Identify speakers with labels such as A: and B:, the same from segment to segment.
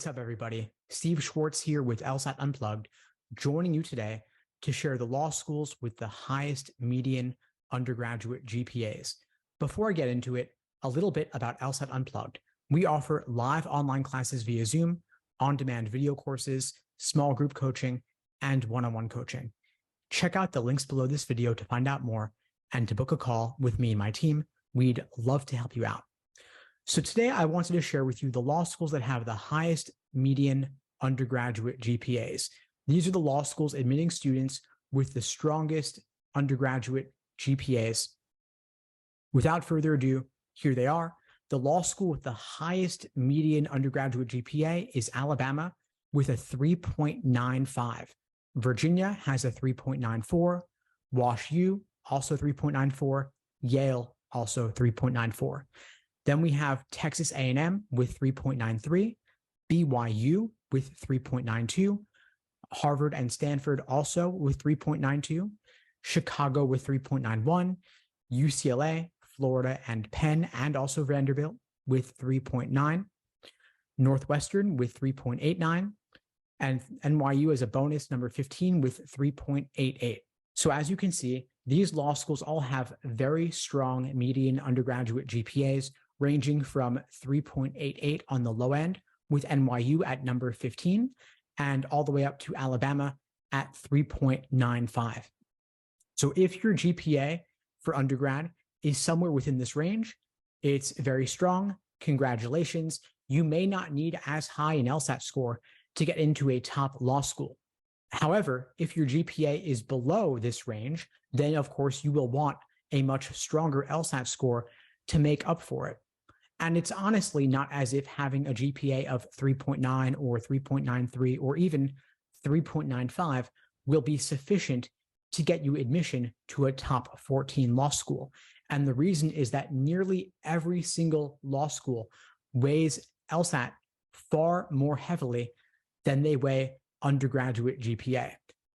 A: What's up, everybody? Steve Schwartz here with LSAT Unplugged, joining you today to share the law schools with the highest median undergraduate GPAs. Before I get into it, a little bit about LSAT Unplugged. We offer live online classes via Zoom, on-demand video courses, small group coaching, and one-on-one coaching. Check out the links below this video to find out more and to book a call with me and my team. We'd love to help you out. So today I wanted to share with you the law schools that have the highest median undergraduate GPAs. These are the law schools admitting students with the strongest undergraduate GPAs. Without further ado, here they are. The law school with the highest median undergraduate GPA is Alabama with a 3.95. Virginia has a 3.94. Wash U also 3.94. Yale also 3.94. Then we have Texas A&M with 3.93, BYU with 3.92, Harvard and Stanford also with 3.92, Chicago with 3.91, UCLA, Florida, and Penn, and also Vanderbilt with 3.9, Northwestern with 3.89, and NYU as a bonus, number 15 with 3.88. So as you can see, these law schools all have very strong median undergraduate GPAs, ranging from 3.88 on the low end, with NYU at number 15, and all the way up to Alabama at 3.95. So if your GPA for undergrad is somewhere within this range, it's very strong. Congratulations. You may not need as high an LSAT score to get into a top law school. However, if your GPA is below this range, then of course you will want a much stronger LSAT score to make up for it. And it's honestly not as if having a GPA of 3.9 or 3.93 or even 3.95 will be sufficient to get you admission to a top 14 law school. And the reason is that nearly every single law school weighs LSAT far more heavily than they weigh undergraduate GPA.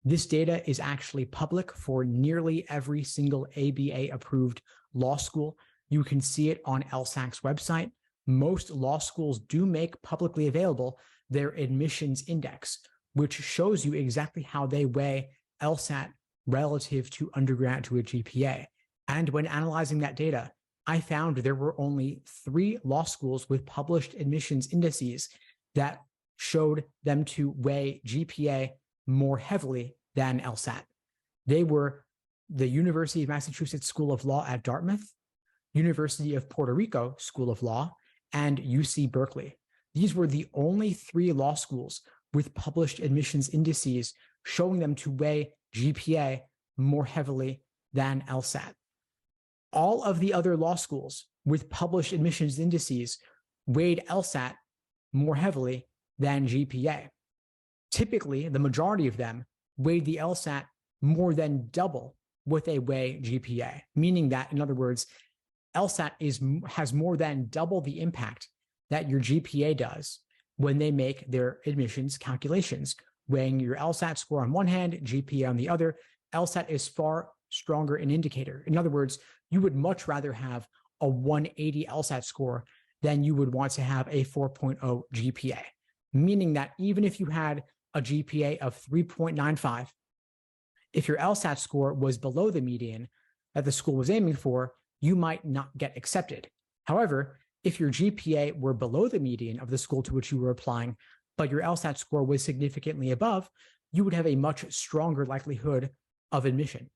A: This data is actually public for nearly every single ABA approved law school. You can see it on LSAC's website. Most law schools do make publicly available their admissions index, which shows you exactly how they weigh LSAT relative to undergraduate GPA. And when analyzing that data, I found there were only 3 law schools with published admissions indices that showed them to weigh GPA more heavily than LSAT. They were the University of Massachusetts School of Law at Dartmouth, University of Puerto Rico School of Law, and UC Berkeley. These were the only 3 law schools with published admissions indices showing them to weigh GPA more heavily than LSAT. All of the other law schools with published admissions indices weighed LSAT more heavily than GPA. Typically, the majority of them weighed the LSAT more than double what they weigh GPA, meaning that, in other words, LSAT has more than double the impact that your GPA does when they make their admissions calculations. Weighing your LSAT score on one hand, GPA on the other, LSAT is far stronger an indicator. In other words, you would much rather have a 180 LSAT score than you would want to have a 4.0 GPA, meaning that even if you had a GPA of 3.95, if your LSAT score was below the median that the school was aiming for, you might not get accepted. However, if your GPA were below the median of the school to which you were applying, but your LSAT score was significantly above, you would have a much stronger likelihood of admission.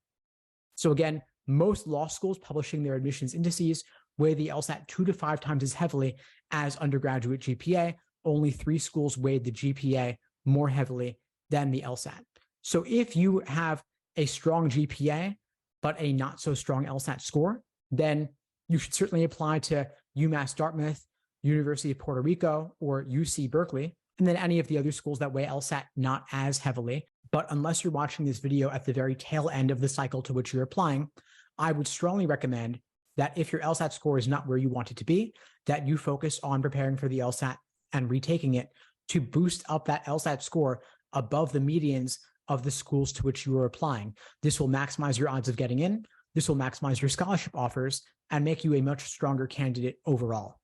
A: So again, most law schools publishing their admissions indices weigh the LSAT 2 to 5 times as heavily as undergraduate GPA. Only 3 schools weighed the GPA more heavily than the LSAT. So if you have a strong GPA, but a not so strong LSAT score, then you should certainly apply to UMass Dartmouth, University of Puerto Rico, or UC Berkeley, and then any of the other schools that weigh LSAT not as heavily. But unless you're watching this video at the very tail end of the cycle to which you're applying, I would strongly recommend that if your LSAT score is not where you want it to be, that you focus on preparing for the LSAT and retaking it to boost up that LSAT score above the medians of the schools to which you are applying. This will maximize your odds of getting in. This will maximize your scholarship offers and make you a much stronger candidate overall.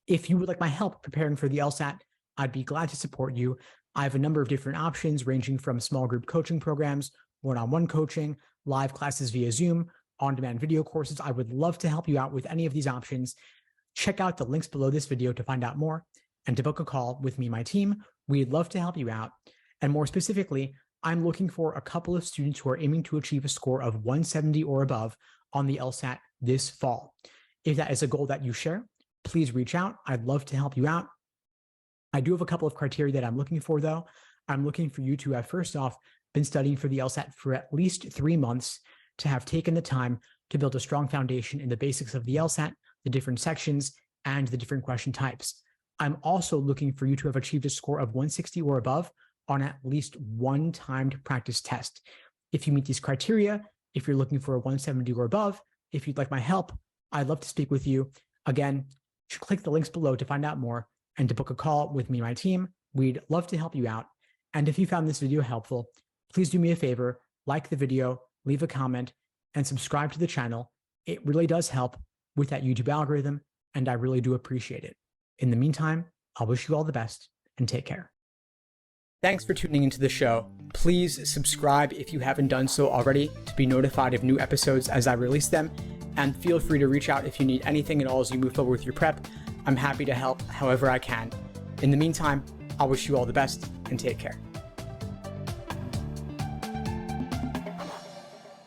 A: If you would like my help preparing for the LSAT, I'd be glad to support you. I have a number of different options ranging from small group coaching programs, one-on-one coaching, live classes via Zoom, on-demand video courses. I would love to help you out with any of these options. Check out the links below this video to find out more and to book a call with me and my team. We'd love to help you out. And more specifically, I'm looking for a couple of students who are aiming to achieve a score of 170 or above on the LSAT this fall. If that is a goal that you share, please reach out. I'd love to help you out. I do have a couple of criteria that I'm looking for, though. I'm looking for you to have, first off, been studying for the LSAT for at least 3 months, to have taken the time to build a strong foundation in the basics of the LSAT, the different sections, and the different question types. I'm also looking for you to have achieved a score of 160 or above on at least one timed practice test. If you meet these criteria, if you're looking for a 170 or above, if you'd like my help, I'd love to speak with you. Again, click the links below to find out more and to book a call with me and my team. We'd love to help you out. And if you found this video helpful, please do me a favor, like the video, leave a comment, and subscribe to the channel. It really does help with that YouTube algorithm, and I really do appreciate it. In the meantime, I'll wish you all the best and take care. Thanks for tuning into the show. Please subscribe if you haven't done so already to be notified of new episodes as I release them, and feel free to reach out if you need anything at all as you move forward with your prep. I'm happy to help however I can. In the meantime, I'll wish you all the best and take care.